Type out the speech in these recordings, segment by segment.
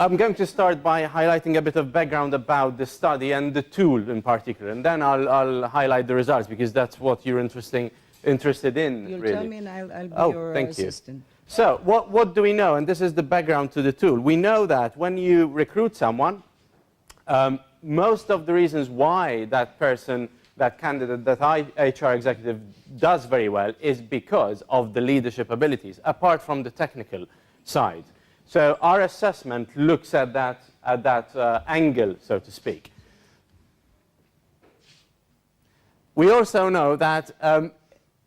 I'm going to start by highlighting a bit of background about the study and the tool in particular, and then I'll highlight the results because that's what you're interested in. You'll really. tell me and I'll be your assistant. You. So what do we know? And this is the background to the tool. We know that when you recruit someone, most of the reasons why that person, that candidate, that HR executive does very well is because of the leadership abilities, apart from the technical side. So our assessment looks at that angle, so to speak. We also know that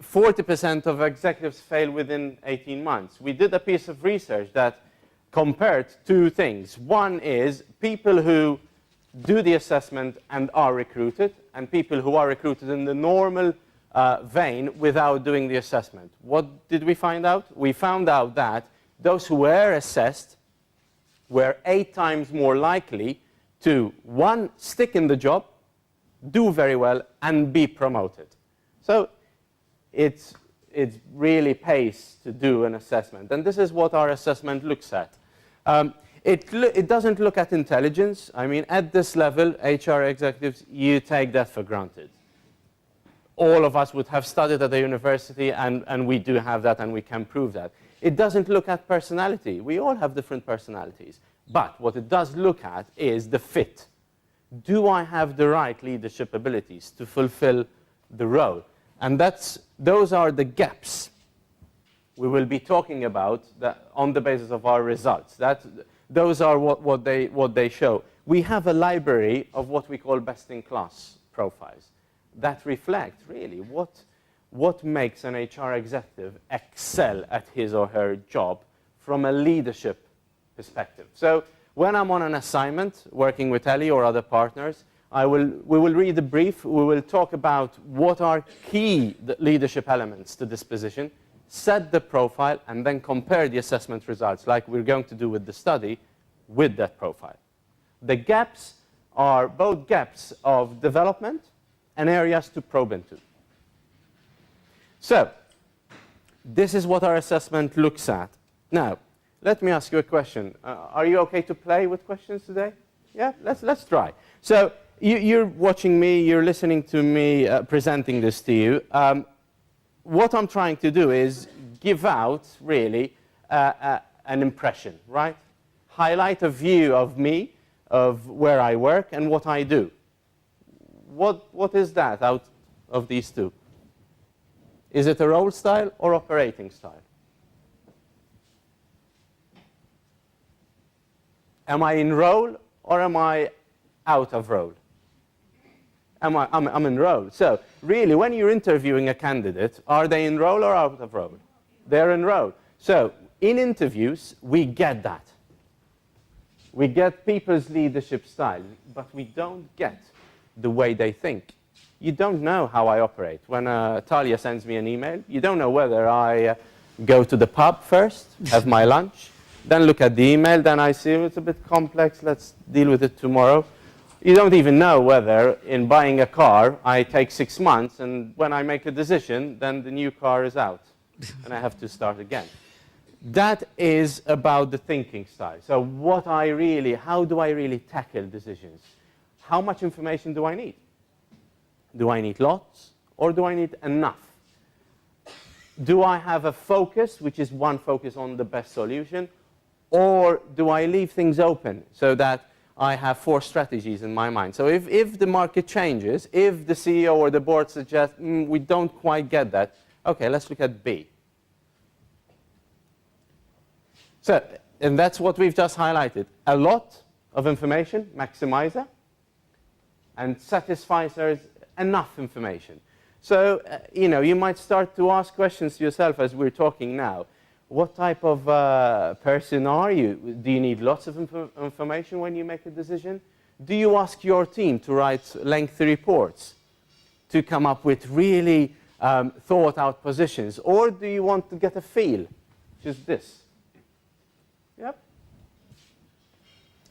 40% of executives fail within 18 months. We did a piece of research that compared two things. One is people who do the assessment and are recruited, and people who are recruited in the normal vein without doing the assessment. What did we find out? We found out that those who were assessed were 8 times more likely to, 1, stick in the job, do very well, and be promoted. So it really pays to do an assessment. And this is what our assessment looks at. It doesn't look at intelligence. I mean, at this level, HR executives, you take that for granted. All of us would have studied at a university, and we do have that, and we can prove that. It doesn't look at personality. We all have different personalities. But what it does look at is the fit. Do I have the right leadership abilities to fulfill the role? And those are the gaps we will be talking about on the basis of our results. Those are what they show. We have a library of what we call best-in-class profiles that reflect really what makes an HR executive excel at his or her job from a leadership perspective. So when I'm on an assignment working with Ellie or other partners, we will read the brief, we will talk about what are key leadership elements to this position, set the profile, and then compare the assessment results, like we're going to do with the study, with that profile. The gaps are both gaps of development and areas to probe into. So this is what our assessment looks at. Now, let me ask you a question. Are you okay to play with questions today? Yeah, let's try. So you're watching me, you're listening to me presenting this to you. What I'm trying to do is give out, really, an impression, right? Highlight a view of me, of where I work, and what I do. What is that out of these two? Is it a role style or operating style? Am I in role or am I out of role? I'm in role. So really, when you're interviewing a candidate, are they in role or out of role? They're in role. So in interviews, we get that. We get people's leadership style, but we don't get the way they think. You don't know how I operate. When Talia sends me an email, you don't know whether I go to the pub first, have my lunch, then look at the email, then I see it's a bit complex, let's deal with it tomorrow. You don't even know whether in buying a car, I take 6 months, and when I make a decision, then the new car is out, and I have to start again. That is about the thinking style. So how do I really tackle decisions? How much information do I need? Do I need lots, or do I need enough? Do I have a focus, which is one focus on the best solution, or do I leave things open so that I have 4 strategies in my mind? So if the market changes, if the CEO or the board suggests, we don't quite get that, okay, let's look at B. So, and that's what we've just highlighted. A lot of information, maximizer, and satisfiers, enough information. So, you might start to ask questions to yourself as we're talking now. What type of person are you? Do you need lots of information when you make a decision? Do you ask your team to write lengthy reports to come up with really thought out positions? Or do you want to get a feel, which is this? Yep.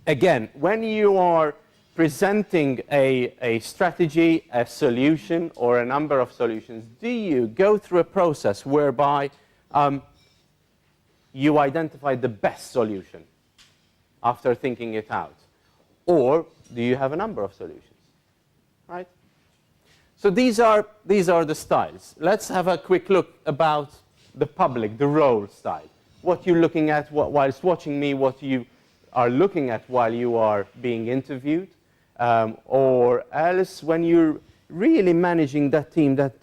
Again, when you are presenting a strategy, a solution, or a number of solutions, do you go through a process whereby you identify the best solution? after thinking it out? Or do you have a number of solutions, right? So these are the styles. Let's have a quick look about the public, the role style. What you're looking at whilst watching me, what you are looking at while you are being interviewed, or else when you're really managing that team that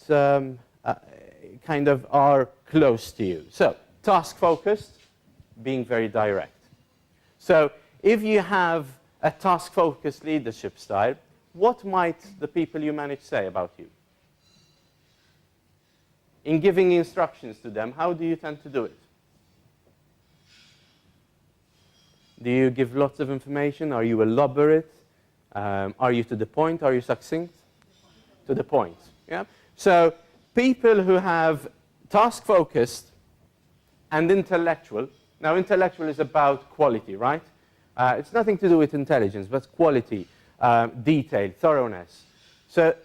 kind of are close to you. So, task-focused, being very direct. So, if you have a task-focused leadership style, what might the people you manage say about you? In giving instructions to them, how do you tend to do it? Do you give lots of information? Are you elaborate? Are you to the point? Are you succinct? To the point. Yeah? So people who have task-focused and intellectual. Now, intellectual is about quality, right? It's nothing to do with intelligence, but quality, detail, thoroughness. So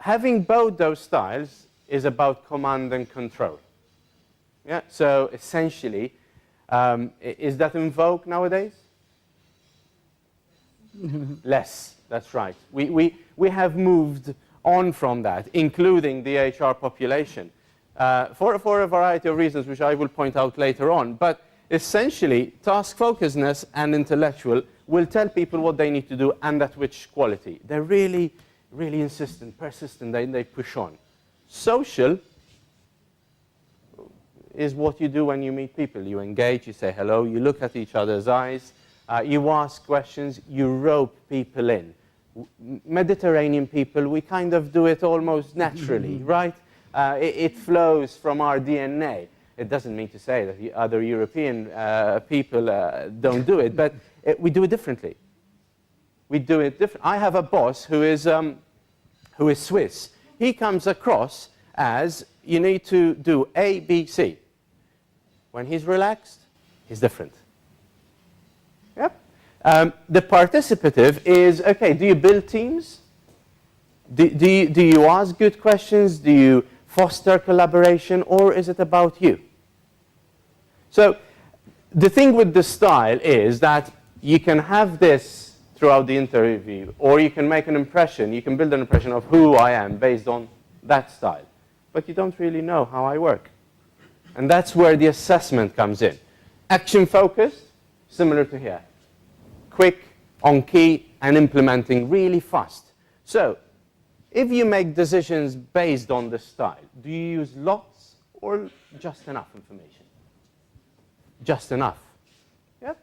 having both those styles is about command and control. Yeah? So essentially, is that in vogue nowadays? Less, that's right. We have moved on from that, including the HR population, for a variety of reasons, which I will point out later on. But essentially, task-focusedness and intellectual will tell people what they need to do and at which quality. They're really, really insistent, persistent, they push on. Social is what you do when you meet people. You engage, you say hello, you look at each other's eyes, you ask questions, you rope people in. Mediterranean people, we kind of do it almost naturally, right? It flows from our DNA. It doesn't mean to say that the other European people don't do it, but we do it differently. We do it different. I have a boss who is Swiss. He comes across as you need to do A, B, C. When he's relaxed, he's different. Yep. The participative is, okay, do you build teams? Do you ask good questions? Do you foster collaboration? Or is it about you? So the thing with the style is that you can have this throughout the interview, or you can make an impression, you can build an impression of who I am based on that style. But you don't really know how I work. And that's where the assessment comes in. Action-focused, similar to here. Quick, on key, and implementing really fast. So, if you make decisions based on the style, do you use lots or just enough information? Just enough. Yep.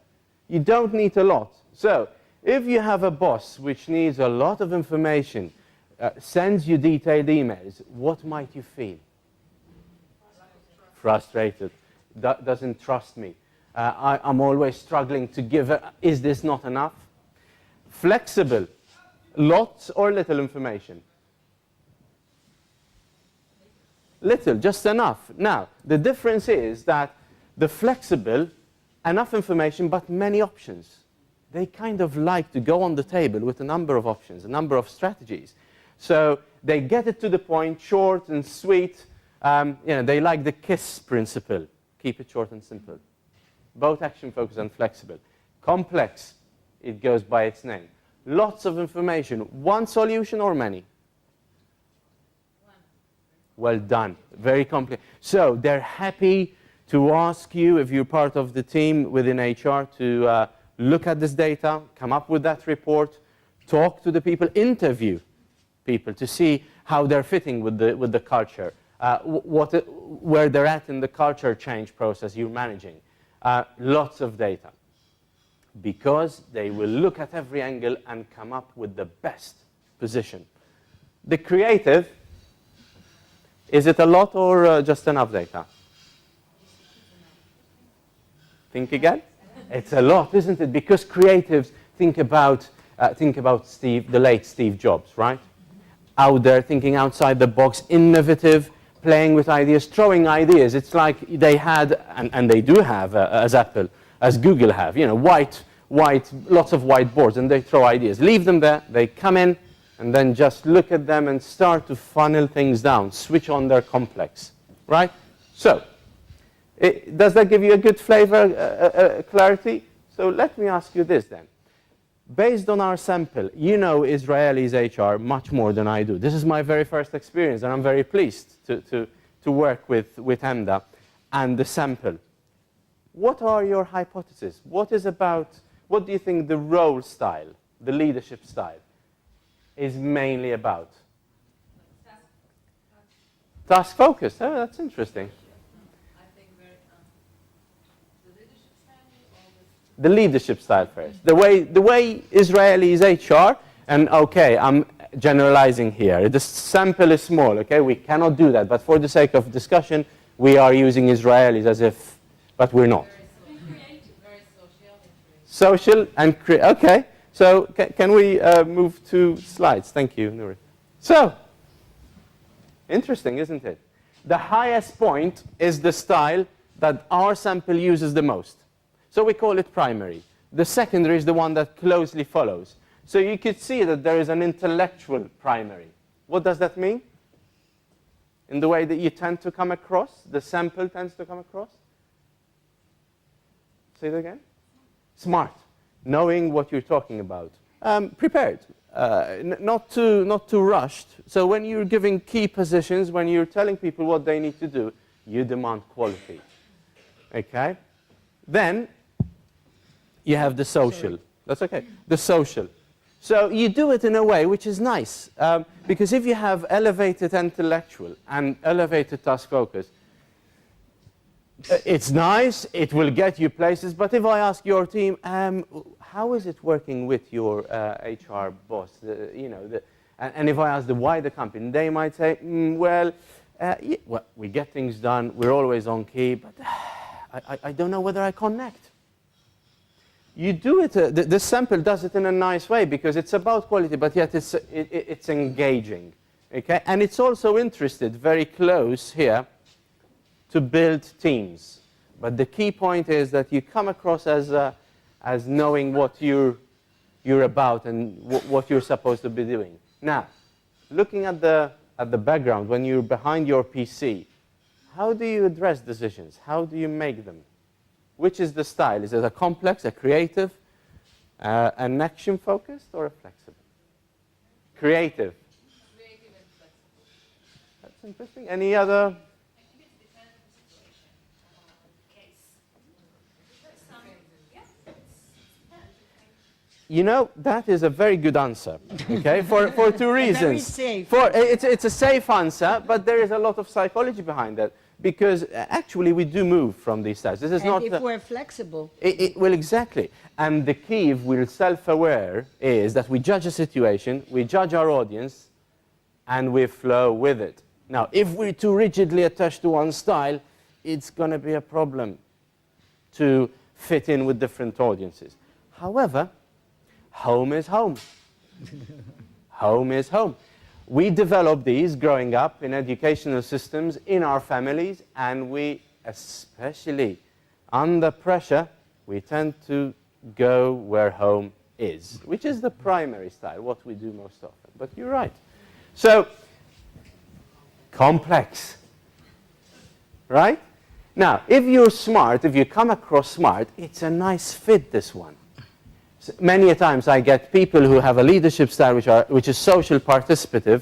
You don't need a lot. So, if you have a boss which needs a lot of information, sends you detailed emails, what might you feel? Frustrated. Doesn't trust me. I'm always struggling to give. Is this not enough? Flexible. Lots or little information? Little, just enough. Now, the difference is that the flexible, enough information, but many options. They kind of like to go on the table with a number of options, a number of strategies. So they get it to the point, short and sweet. They like the KISS principle. Keep it short and simple. Both action-focused and flexible. Complex, it goes by its name. Lots of information. One solution or many? One. Well done. Very complex. So they're happy to ask you, if you're part of the team within HR, to look at this data, come up with that report, talk to the people, interview people to see how they're fitting with the culture, where they're at in the culture change process you're managing. Lots of data. Because they will look at every angle and come up with the best position. The creative, is it a lot or just enough data? Think again? It's a lot, isn't it? Because creatives think about the late Steve Jobs, right? Out there, thinking outside the box, innovative, playing with ideas, throwing ideas. It's like they had, and they do have, as Apple, as Google have, white, lots of whiteboards, and they throw ideas. Leave them there, they come in, and then just look at them and start to funnel things down, switch on their complex, right? So, does that give you a good flavor, clarity? So let me ask you this then. Based on our sample, you know Israelis HR much more than I do. This is my very first experience, and I'm very pleased to work with EMDA and the sample. What are your hypotheses? What do you think the role style, the leadership style, is mainly about? Task focused. Oh, that's interesting. The leadership style first. The way Israelis HR, and okay, I'm generalizing here. The sample is small, okay? We cannot do that, but for the sake of discussion, we are using Israelis as if, but we're not. Very social and okay. So can we move to slides? Thank you, Nuri. So, interesting, isn't it? The highest point is the style that our sample uses the most. So we call it primary. The secondary is the one that closely follows. So you could see that there is an intellectual primary. What does that mean? In the way that you tend to come across, the sample tends to come across? Say it again. Smart. Knowing what you're talking about. Prepared. Not too rushed. So when you're giving key positions, when you're telling people what they need to do, you demand quality. Okay? Then you have the social. Sorry. That's okay. The social. So you do it in a way which is nice. Because if you have elevated intellectual and elevated task focus, it's nice, it will get you places, but if I ask your team, how is it working with your HR boss? And if I ask the wider company, they might say, well, we get things done, we're always on key, but I don't know whether I connect. You do it, the sample does it in a nice way because it's about quality, but yet it's engaging. Okay? And it's also interested, very close here, to build teams. But the key point is that you come across as knowing what you're about and what you're supposed to be doing. Now, looking at the background, when you're behind your PC, how do you address decisions? How do you make them? Which is the style? Is it a complex, a creative, an action-focused, or a flexible? Creative. Creative and flexible. That's interesting. Any other? You know, that is a very good answer, okay, for two reasons. Very safe. It's a safe answer, but there is a lot of psychology behind that, because actually we do move from these styles. This is and not if we're flexible. Well, exactly. And the key, if we're self-aware, is that we judge a situation, we judge our audience, and we flow with it. Now, if we're too rigidly attached to one style, it's going to be a problem to fit in with different audiences. However, home is home. Home is home. We develop these growing up in educational systems, in our families, and we, especially under pressure, we tend to go where home is, which is the primary style, what we do most often. But you're right. So, complex, right? Now, if you're smart, if you come across smart, it's a nice fit, this one. Many a times I get people who have a leadership style which is social participative,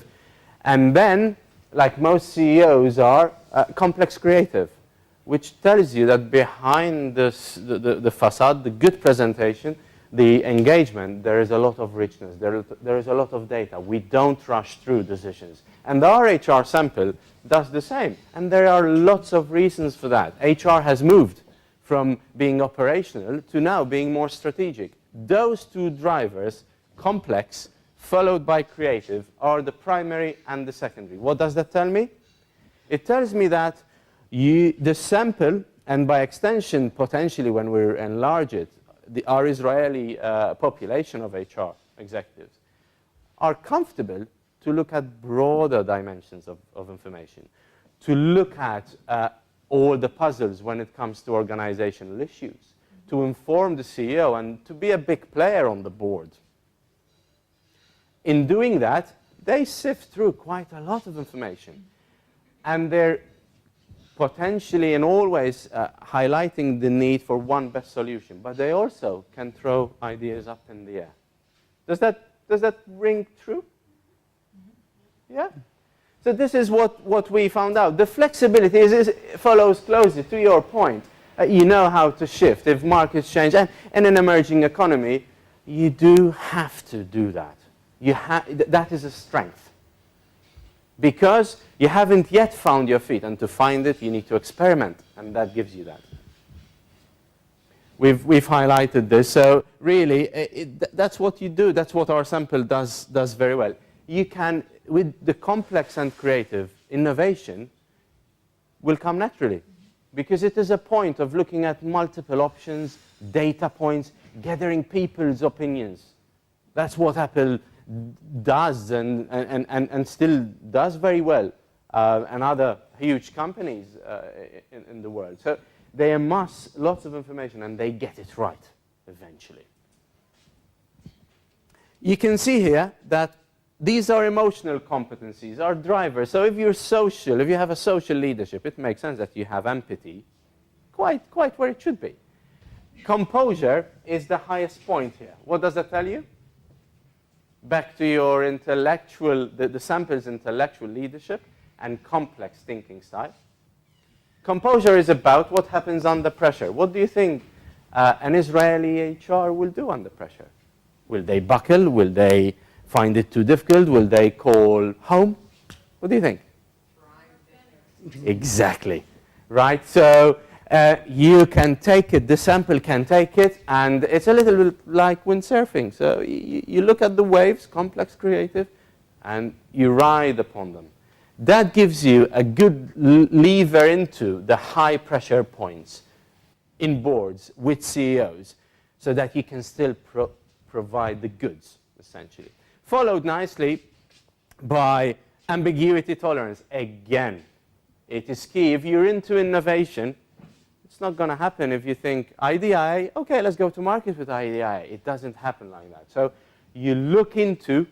and then, like most CEOs are, complex creative, which tells you that behind the facade, the good presentation, the engagement, there is a lot of richness, there is a lot of data. We don't rush through decisions. And our HR sample does the same. And there are lots of reasons for that. HR has moved from being operational to now being more strategic. Those two drivers, complex, followed by creative, are the primary and the secondary. What does that tell me? It tells me that the sample, and by extension, potentially when we enlarge it, our Israeli population of HR executives, are comfortable to look at broader dimensions of information, to look at all the puzzles when it comes to organizational issues, to inform the CEO and to be a big player on the board. In doing that, they sift through quite a lot of information. And they're potentially and always highlighting the need for one best solution, but they also can throw ideas up in the air. Does that ring true? Yeah? So this is what we found out. The flexibility follows closely to your point. You know how to shift if markets change. And in an emerging economy, you do have to do that. That is a strength. Because you haven't yet found your feet. And to find it, you need to experiment. And that gives you that. We've highlighted this. So really, that's what you do. That's what our sample does very well. You can, with the complex and creative, innovation will come naturally. Because it is a point of looking at multiple options, data points, gathering people's opinions. That's what Apple does and still does very well, and other huge companies in the world. So they amass lots of information and they get it right eventually. You can see here that these are emotional competencies, are drivers. So if you're social, if you have a social leadership, it makes sense that you have empathy quite where it should be. Composure is the highest point here. What does that tell you? Back to your intellectual, the sample's intellectual leadership and complex thinking style. Composure is about what happens under pressure. What do you think an Israeli HR will do under pressure? Will they buckle? Will they find it too difficult? Will they call home? What do you think? Exactly. Right? So you can take it, the sample can take it, and it's a little bit like windsurfing. So you look at the waves, complex, creative, and you ride upon them. That gives you a good lever into the high pressure points in boards with CEOs so that you can still provide the goods, essentially. Followed nicely by ambiguity tolerance. Again, it is key. If you're into innovation, it's not going to happen if you think IDI, okay, let's go to market with IDI. It doesn't happen like that. So you look into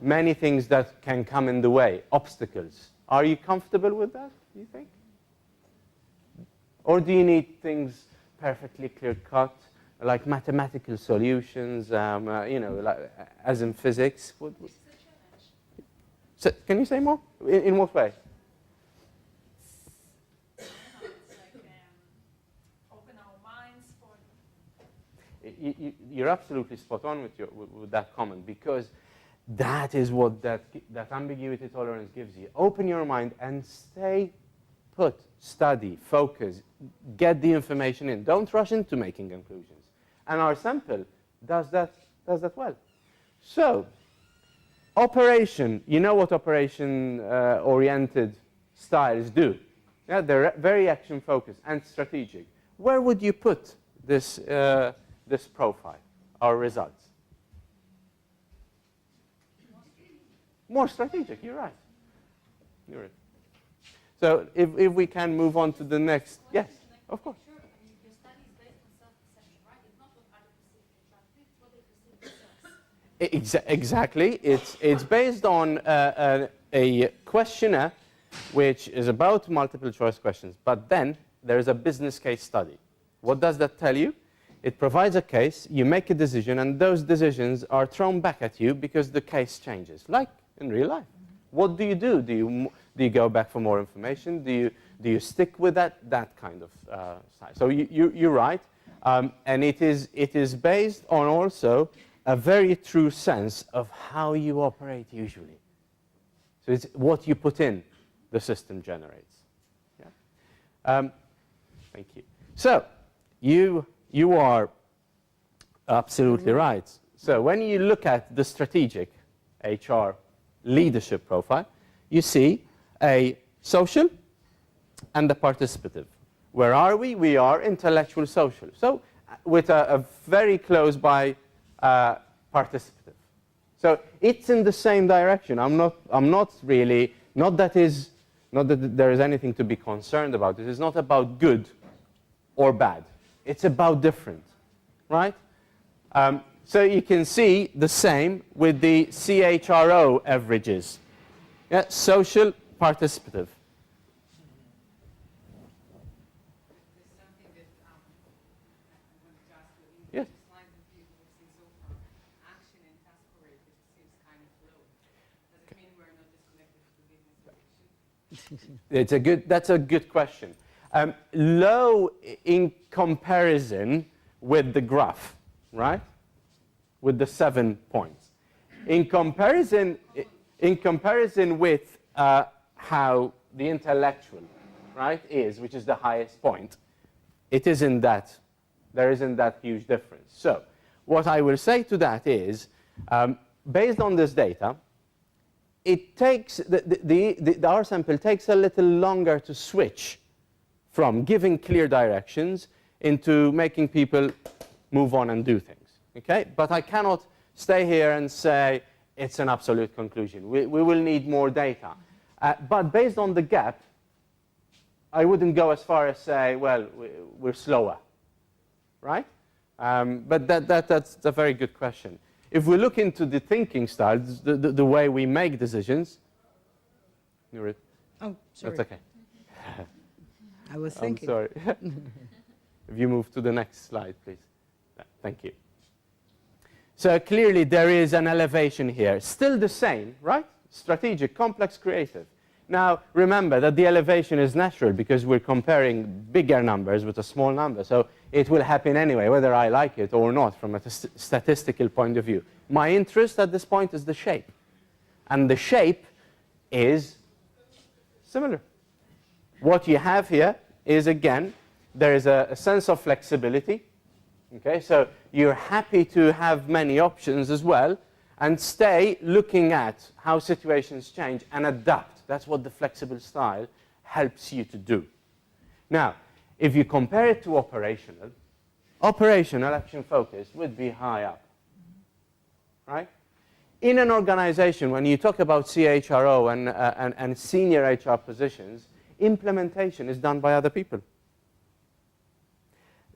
many things that can come in the way, obstacles. Are you comfortable with that, do you think? Or do you need things perfectly clear-cut, like mathematical solutions, you know, like, as in physics? So, can you say more? In what way? Open our minds for... You're absolutely spot on with that comment, because that is what that ambiguity tolerance gives you. Open your mind and stay put, study, focus, get the information in. Don't rush into making conclusions. And our sample does that well. So, operation, you know what operation-oriented styles do. Yeah, they're very action-focused and strategic. Where would you put this profile, our results? More strategic, you're right. You're right. So if we can move on to the next, yes, of course. Sure, I mean, your study is based on self-perception, right? It's not what other perceive, it's what they perceive themselves. Exactly. It's based on a questionnaire which is about multiple choice questions, but then there is a business case study. What does that tell you? It provides a case, you make a decision, and those decisions are thrown back at you because the case changes, like in real life. What do you do? Do you go back for more information? Do you stick with that kind of style? So you're right, and it is based on also a very true sense of how you operate usually. So it's what you put in, the system generates. Yeah? Thank you. So you are absolutely right. So when you look at the strategic HR leadership profile, you see a social and a participative. Where are we? We are intellectual social. So with a very close by participative. So it's in the same direction. I'm not really, not that there is anything to be concerned about. It is not about good or bad. It's about different, right? So you can see the same with the CHRO averages. Yeah, social, participative. That's a good question. Low in comparison with the graph, right? With the 7 points. In comparison with how the intellectual, right, is, which is the highest point, there isn't that huge difference. So what I will say to that is, based on this data, it takes our sample takes a little longer to switch from giving clear directions into making people move on and do things. Okay? But I cannot stay here and say it's an absolute conclusion. We will need more data. But based on the gap, I wouldn't go as far as say, well, we're slower, right? But that's a very good question. If we look into the thinking styles, the way we make decisions, Oh, sorry. that's okay. I was thinking. I'm sorry. If you move to the next slide, please. Thank you. So clearly there is an elevation here. Still the same, right? Strategic, complex, creative. Now, remember that the elevation is natural because we're comparing bigger numbers with a small number. So it will happen anyway, whether I like it or not from a statistical point of view. My interest at this point is the shape. And the shape is similar. What you have here is, again, there is a sense of flexibility. Okay, so you're happy to have many options as well and stay looking at how situations change and adapt. That's what the flexible style helps you to do. Now, if you compare it to operational action focus would be high up, right? In an organization, when you talk about CHRO and senior HR positions, implementation is done by other people.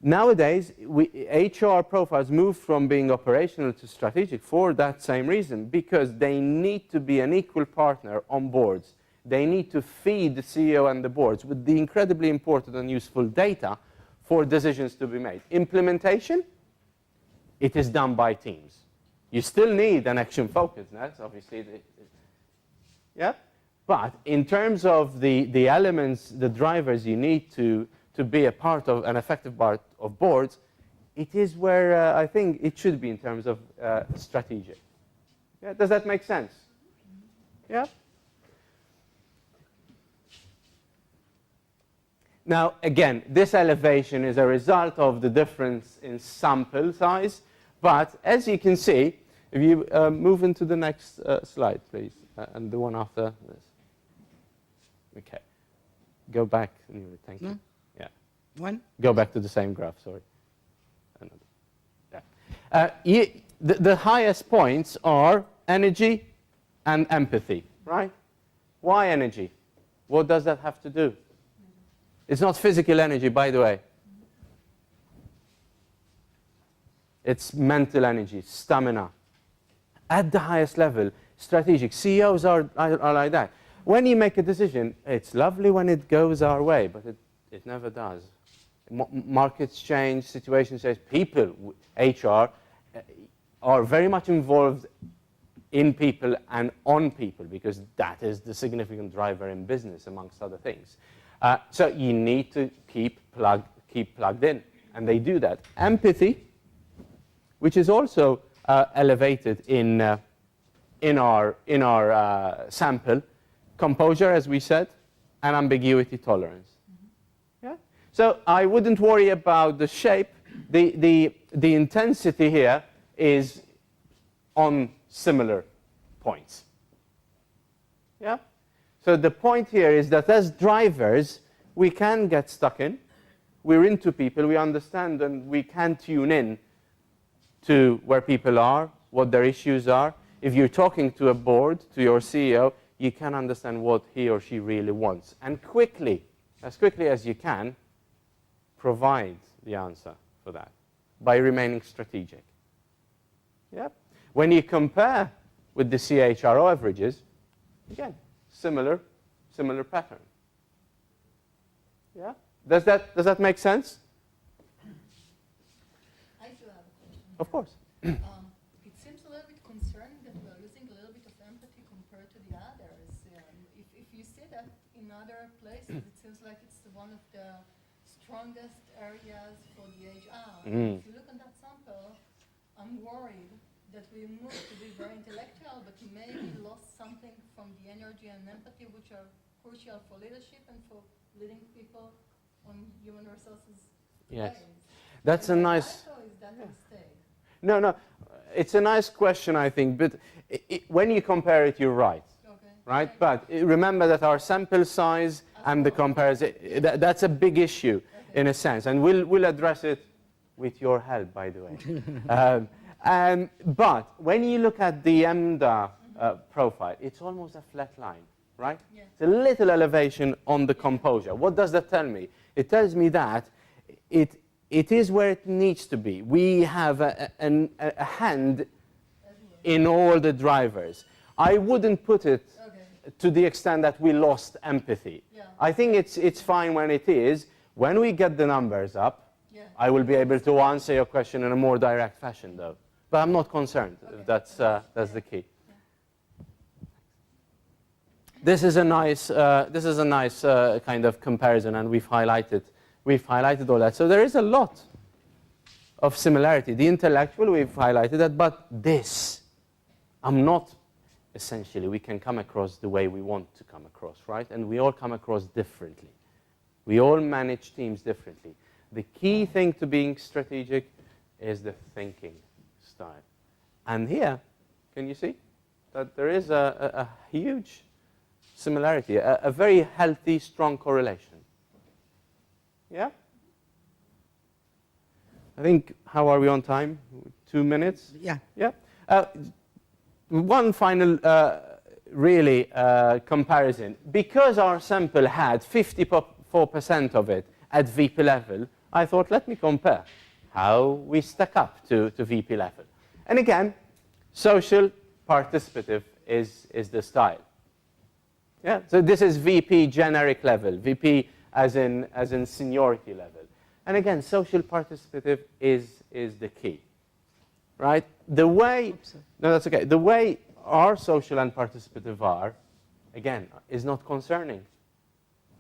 Nowadays, HR profiles move from being operational to strategic for that same reason, because they need to be an equal partner on boards. They need to feed the CEO and the boards with the incredibly important and useful data for decisions to be made. Implementation, it is done by teams. You still need an action focusness, obviously. Yeah? But in terms of the elements, the drivers you need to be a part of, an effective part of boards, it is where I think it should be in terms of strategic. Yeah? Does that make sense? Yeah? Now, again, this elevation is a result of the difference in sample size. But as you can see, if you move into the next slide, please, and the one after this. Okay. Go back. Thank you. Yeah. One? Go back to the same graph, sorry. Yeah. The highest points are energy and empathy, right? Why energy? What does that have to do? It's not physical energy, by the way. It's mental energy, stamina. At the highest level, strategic. CEOs are like that. When you make a decision, it's lovely when it goes our way, but it never does. Markets change, situations change. People, HR, are very much involved in people and on people, because that is the significant driver in business, amongst other things. So you need to keep plugged in, and they do that. Empathy, which is also elevated in our sample. Composure, as we said, and ambiguity tolerance. Mm-hmm. Yeah? So I wouldn't worry about the shape. The intensity here is on similar points. Yeah? So the point here is that as drivers, we can get stuck in. We're into people, we understand, and we can tune in to where people are, what their issues are. If you're talking to a board, to your CEO, you can understand what he or she really wants. And as quickly as you can, provide the answer for that by remaining strategic. Yep. When you compare with the CHRO averages, again, similar pattern. Yeah? Does that make sense? I do have a question. Of course. It seems a little bit concerning that we're using a little bit of empathy compared to the others. If you said that in other places it seems like it's one of the strongest areas for the HR. If you look at that sample, I'm worried that we moved to be very intellectual, but maybe lost something from the energy and empathy, which are crucial for leadership and for leading people on human resources. Yes. ways. That's Is a that nice... right, or is that a mistake? No, it's a nice question, I think, but when you compare it, you're right. Okay. Right? But remember that our sample size and the comparison, that's a big issue in a sense, and we'll address it with your help, by the way. But when you look at the EMDA profile, it's almost a flat line, right? Yeah. It's a little elevation on the composure. What does that tell me? It tells me that it is where it needs to be. We have a hand in all the drivers. I wouldn't put it to the extent that we lost empathy. Yeah. I think it's fine when it is. When we get the numbers up, Yeah. I will be able to answer your question in a more direct fashion, though. But I'm not concerned. If that's the key. This is a nice kind of comparison, and we've highlighted all that. So there is a lot of similarity. The intellectual, we've highlighted that, but this, I'm not. Essentially, we can come across the way we want to come across, right? And we all come across differently. We all manage teams differently. The key thing to being strategic is the thinking style. And here, can you see that there is a huge similarity, a very healthy, strong correlation? Yeah? I think, how are we on time? 2 minutes? Yeah. Yeah? One final comparison. Because our sample had 54% of it at VP level, I thought, let me compare how we stack up to VP level. And again, social participative is the style. Yeah, so this is VP generic level, VP as in seniority level. And again, social participative is the key. Right? The way, no, that's okay. The way our social and participative are, again, is not concerning.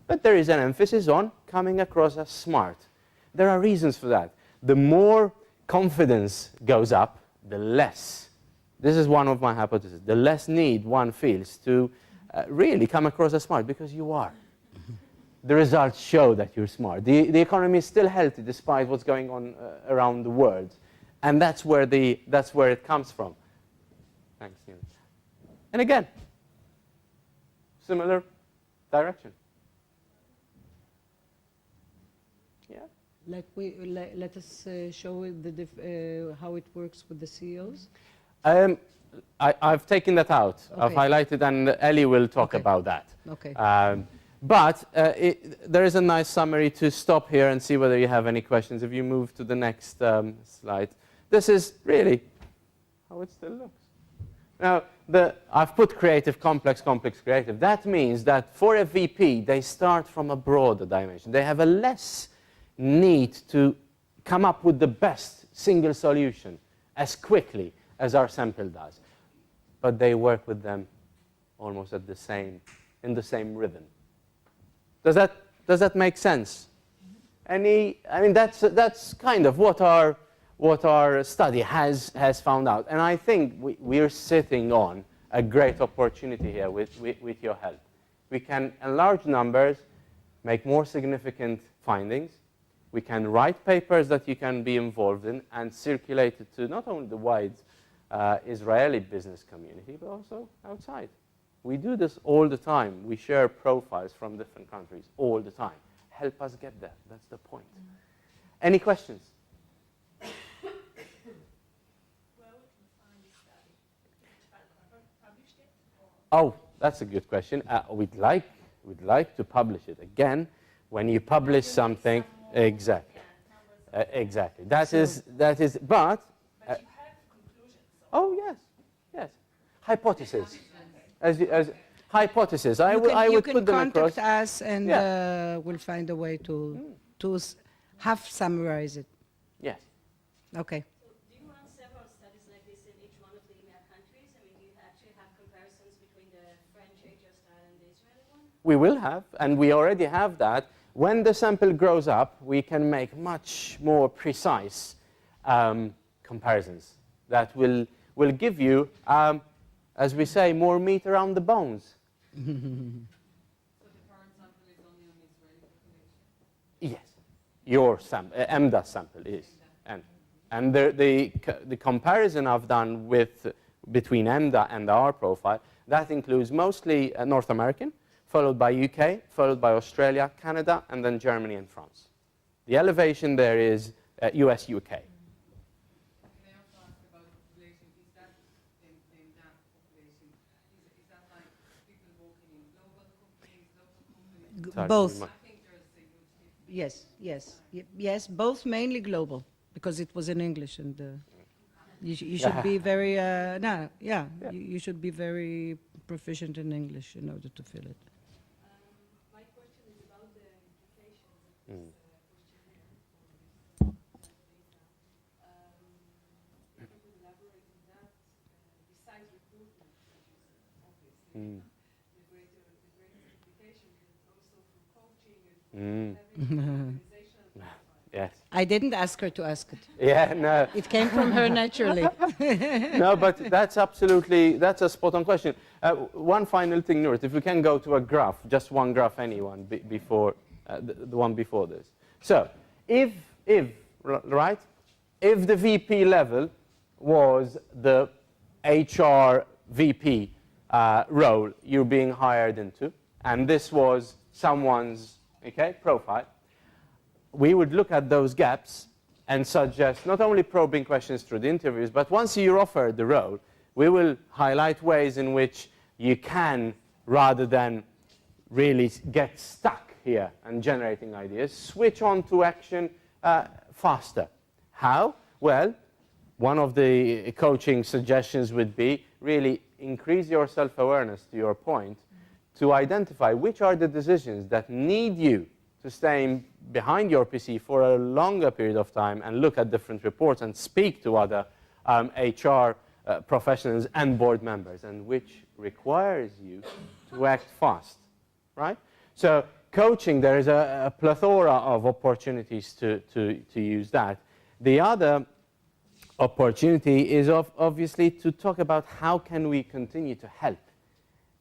But there is an emphasis on coming across as smart. There are reasons for that. The more confidence goes up, the less, this is one of my hypotheses, the less need one feels to really come across as smart, because you are. The results show that you're smart. The economy is still healthy despite what's going on around the world. And that's where it comes from. Thanks, Neil. And again, similar direction. Yeah. Let us show how it works with the CEOs. I've taken that out. Okay. I've highlighted, and Ellie will talk about that. Okay. But there is a nice summary to stop here and see whether you have any questions. If you move to the next slide. This is really how it still looks. Now, I've put creative, complex, complex, creative. That means that for a VP, they start from a broader dimension. They have a less need to come up with the best single solution as quickly as our sample does. But they work with them almost in the same rhythm. Does that make sense? I mean, that's kind of what our study has found out. And I think we're sitting on a great opportunity here with your help. We can enlarge numbers, make more significant findings. We can write papers that you can be involved in and circulate it to not only the wide Israeli business community, but also outside. We do this all the time. We share profiles from different countries all the time. Help us get there. That's the point. Any questions? Oh, that's a good question. We'd like to publish it. Again, when you publish something, exactly. Exactly. That is, but you have conclusions. Oh, yes. Hypothesis. As hypothesis. I would put them across. You can contact us, and we'll find a way to half summarize it. Yes. Okay. So do you run several studies like this in each one of the EMEA countries? I mean, do you actually have comparisons between the French HR style and the Israeli one? we will have, and we already have that. When the sample grows up, we can make much more precise comparisons that will give you, as we say, more meat around the bones. So the current sample is only on the Israeli population? Yes, your sample, EMDA sample is. And the comparison I've done between EMDA and our profile, that includes mostly North American, followed by UK, followed by Australia, Canada, and then Germany and France. The elevation there is US, UK. Can I also ask about the population? Is that in that population, is that like people working in global companies, local companies? Sorry, Both. you I think there's a huge difference. Yes, both mainly global, because it was in English, and you should be very, you should be very proficient in English in order to fill it. My question is about the implications of this questionnaire for this data. If you could elaborate on that, besides recruitment, which is obviously the greatest implication, but also for coaching and for having organizational profile. Yes. I didn't ask her to ask it. Yeah, no. It came from her naturally. No, but that's a spot-on question. One final thing, Nurit, if we can go to a graph, just one graph, anyone, before the one before this. So, if the VP level was the HR VP role you're being hired into, and this was someone's profile, we would look at those gaps and suggest not only probing questions through the interviews, but once you're offered the role, we will highlight ways in which you can, rather than really get stuck here and generating ideas, switch on to action faster. How? Well, one of the coaching suggestions would be really increase your self-awareness, to your point, to identify which are the decisions that need you to stay behind your PC for a longer period of time and look at different reports and speak to other HR professionals and board members, and which requires you to act fast, right? So coaching, there is a plethora of opportunities to use that. The other opportunity is obviously to talk about how can we continue to help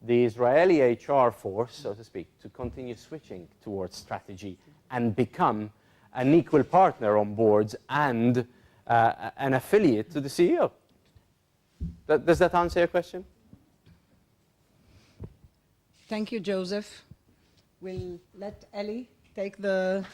the Israeli HR force, so to speak, to continue switching towards strategy and become an equal partner on boards and an affiliate to the CEO. Does that answer your question? Thank you, Joseph. We'll let Ellie take the